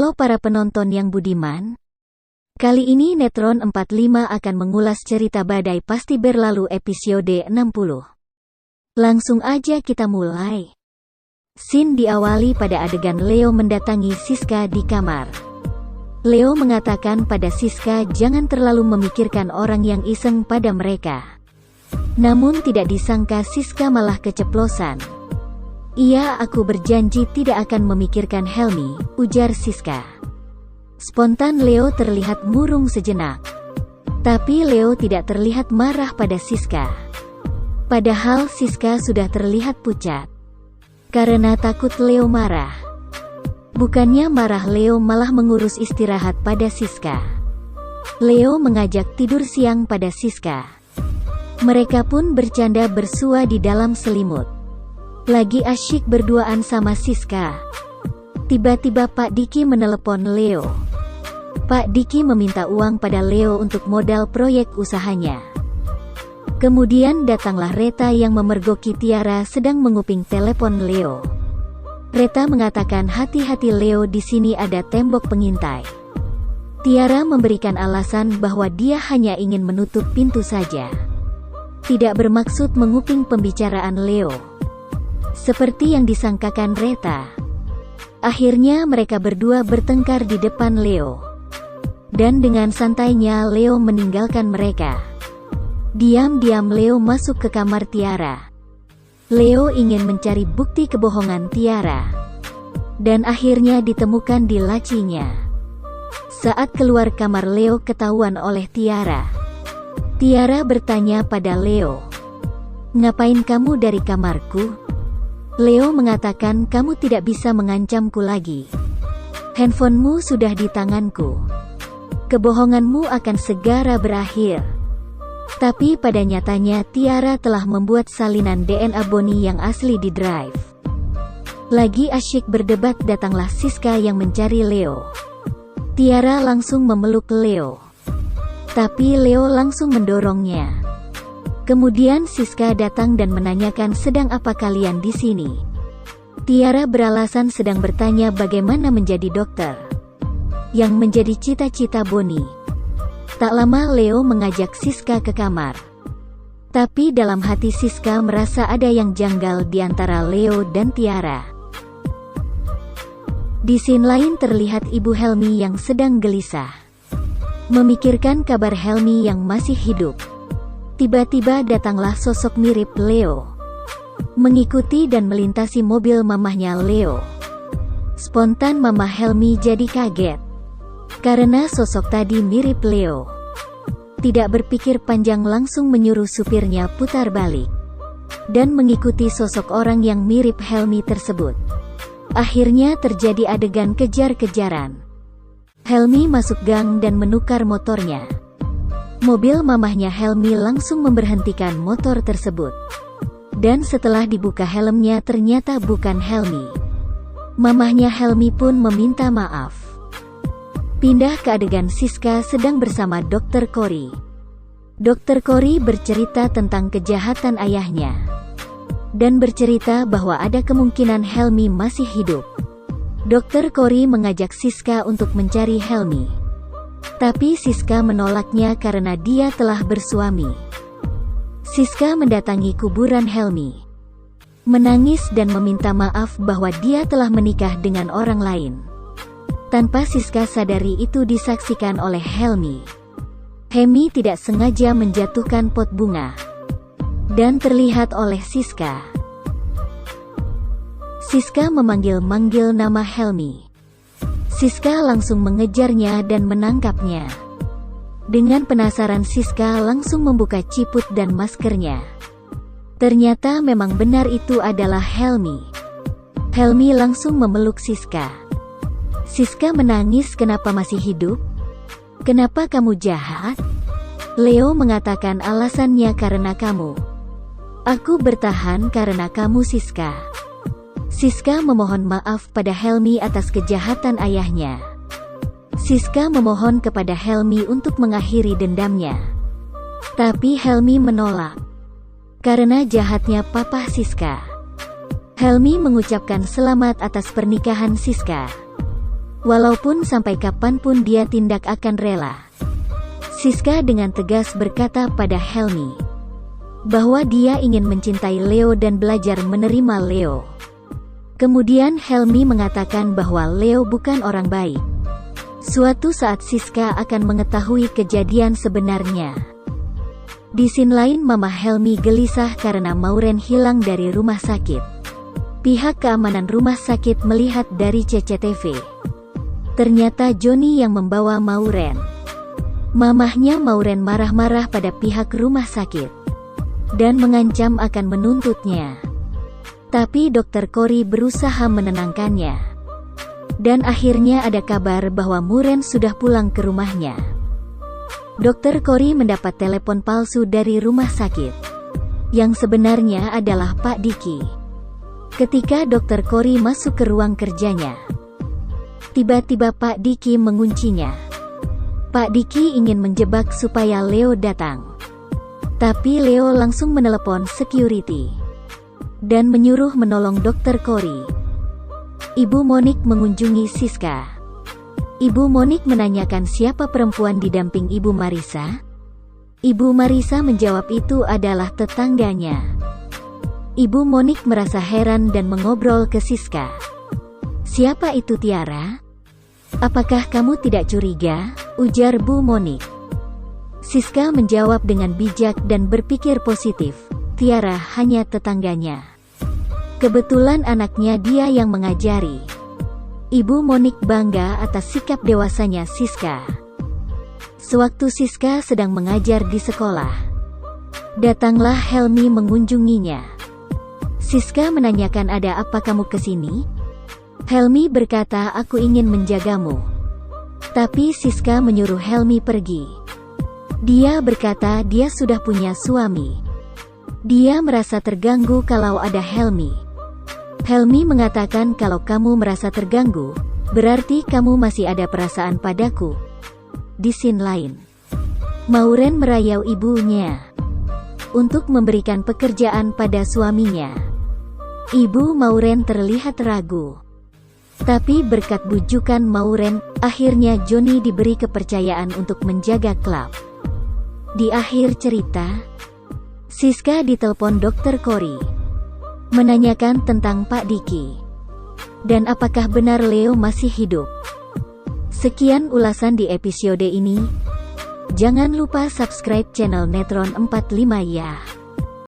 Halo para penonton yang budiman. Kali ini Netron 45 akan mengulas cerita Badai Pasti Berlalu episode 60. Langsung aja kita mulai. Scene diawali pada adegan Leo mendatangi Siska di kamar. Leo mengatakan pada Siska jangan terlalu memikirkan orang yang iseng pada mereka. Namun tidak disangka Siska malah keceplosan. Iya, aku berjanji tidak akan memikirkan Helmi, ujar Siska. Spontan Leo terlihat murung sejenak. Tapi Leo tidak terlihat marah pada Siska. Padahal Siska sudah terlihat pucat. Karena takut Leo marah. Bukannya marah, Leo malah mengurus istirahat pada Siska. Leo mengajak tidur siang pada Siska. Mereka pun bercanda bersua di dalam selimut. Lagi asyik berduaan sama Siska. Tiba-tiba Pak Diki menelepon Leo. Pak Diki meminta uang pada Leo untuk modal proyek usahanya. Kemudian datanglah Reta yang memergoki Tiara sedang menguping telepon Leo. Reta mengatakan hati-hati Leo, di sini ada tembok pengintai. Tiara memberikan alasan bahwa dia hanya ingin menutup pintu saja. Tidak bermaksud menguping pembicaraan Leo. Seperti yang disangkakan Reta. Akhirnya mereka berdua bertengkar di depan Leo. Dan dengan santainya Leo meninggalkan mereka. Diam-diam Leo masuk ke kamar Tiara. Leo ingin mencari bukti kebohongan Tiara. Dan akhirnya ditemukan di lacinya. Saat keluar kamar Leo ketahuan oleh Tiara. Tiara bertanya pada Leo, "Ngapain kamu dari kamarku?" Leo mengatakan, "Kamu tidak bisa mengancamku lagi. Handphonemu sudah di tanganku. Kebohonganmu akan segera berakhir." Tapi pada nyatanya Tiara telah membuat salinan DNA Bonnie yang asli di drive. Lagi asyik berdebat datanglah Siska yang mencari Leo. Tiara langsung memeluk Leo. Tapi Leo langsung mendorongnya. Kemudian Siska datang dan menanyakan sedang apa kalian di sini. Tiara beralasan sedang bertanya bagaimana menjadi dokter. Yang menjadi cita-cita Bonnie. Tak lama Leo mengajak Siska ke kamar. Tapi dalam hati Siska merasa ada yang janggal di antara Leo dan Tiara. Di scene lain terlihat Ibu Helmi yang sedang gelisah. Memikirkan kabar Helmi yang masih hidup. Tiba-tiba datanglah sosok mirip Leo. Mengikuti dan melintasi mobil mamahnya Leo. Spontan Mama Helmi jadi kaget. Karena sosok tadi mirip Leo. Tidak berpikir panjang langsung menyuruh supirnya putar balik. Dan mengikuti sosok orang yang mirip Helmi tersebut. Akhirnya terjadi adegan kejar-kejaran. Helmi masuk gang dan menukar motornya. Mobil mamahnya Helmi langsung memberhentikan motor tersebut. Dan setelah dibuka helmnya ternyata bukan Helmi. Mamahnya Helmi pun meminta maaf. Pindah ke adegan Siska sedang bersama Dr. Cory. Dr. Cory bercerita tentang kejahatan ayahnya. Dan bercerita bahwa ada kemungkinan Helmi masih hidup. Dr. Cory mengajak Siska untuk mencari Helmi. Tapi Siska menolaknya karena dia telah bersuami. Siska mendatangi kuburan Helmi. Menangis dan meminta maaf bahwa dia telah menikah dengan orang lain. Tanpa Siska sadari itu disaksikan oleh Helmi. Helmi tidak sengaja menjatuhkan pot bunga. Dan terlihat oleh Siska. Siska memanggil-manggil nama Helmi. Siska langsung mengejarnya dan menangkapnya. Dengan penasaran Siska langsung membuka ciput dan maskernya. Ternyata memang benar itu adalah Helmi. Helmi langsung memeluk Siska. Siska menangis, "Kenapa masih hidup? Kenapa kamu jahat?" Leo mengatakan alasannya karena kamu. "Aku bertahan karena kamu Siska." Siska memohon maaf pada Helmi atas kejahatan ayahnya. Siska memohon kepada Helmi untuk mengakhiri dendamnya. Tapi Helmi menolak. Karena jahatnya papa Siska. Helmi mengucapkan selamat atas pernikahan Siska. Walaupun sampai kapanpun dia tidak akan rela. Siska dengan tegas berkata pada Helmi bahwa dia ingin mencintai Leo dan belajar menerima Leo. Kemudian Helmi mengatakan bahwa Leo bukan orang baik. Suatu saat Siska akan mengetahui kejadian sebenarnya. Di scene lain, Mama Helmi gelisah karena Maureen hilang dari rumah sakit. Pihak keamanan rumah sakit melihat dari CCTV. Ternyata Johnny yang membawa Maureen. Mamahnya Maureen marah-marah pada pihak rumah sakit dan mengancam akan menuntutnya. Tapi Dr. Corey berusaha menenangkannya. Dan akhirnya ada kabar bahwa Maureen sudah pulang ke rumahnya. Dr. Corey mendapat telepon palsu dari rumah sakit, yang sebenarnya adalah Pak Diki. Ketika Dr. Corey masuk ke ruang kerjanya, tiba-tiba Pak Diki menguncinya. Pak Diki ingin menjebak supaya Leo datang. Tapi Leo langsung menelepon security dan menyuruh menolong Dr. Corey. Ibu Monik mengunjungi Siska. Ibu Monik menanyakan siapa perempuan didamping Ibu Marissa. Ibu Marissa menjawab itu adalah tetangganya. Ibu Monik merasa heran dan mengobrol ke Siska. "Siapa itu Tiara? Apakah kamu tidak curiga?" ujar Bu Monik. Siska menjawab dengan bijak dan berpikir positif. Tiara hanya tetangganya. Kebetulan anaknya dia yang mengajari. Ibu Monik bangga atas sikap dewasanya Siska. Sewaktu Siska sedang mengajar di sekolah, datanglah Helmi mengunjunginya. Siska menanyakan, "Ada apa kamu kesini?" Helmi berkata, "Aku ingin menjagamu." Tapi Siska menyuruh Helmi pergi. Dia berkata dia sudah punya suami. Dia merasa terganggu kalau ada Helmi. Helmi mengatakan, "Kalau kamu merasa terganggu, berarti kamu masih ada perasaan padaku." Di scene lain, Maureen merayau ibunya untuk memberikan pekerjaan pada suaminya. Ibu Maureen terlihat ragu. Tapi berkat bujukan Maureen, akhirnya Johnny diberi kepercayaan untuk menjaga klub. Di akhir cerita, Siska ditelepon Dr. Corey, menanyakan tentang Pak Diki dan apakah benar Leo masih hidup. Sekian ulasan di episode ini. Jangan lupa subscribe channel Netron 45 ya.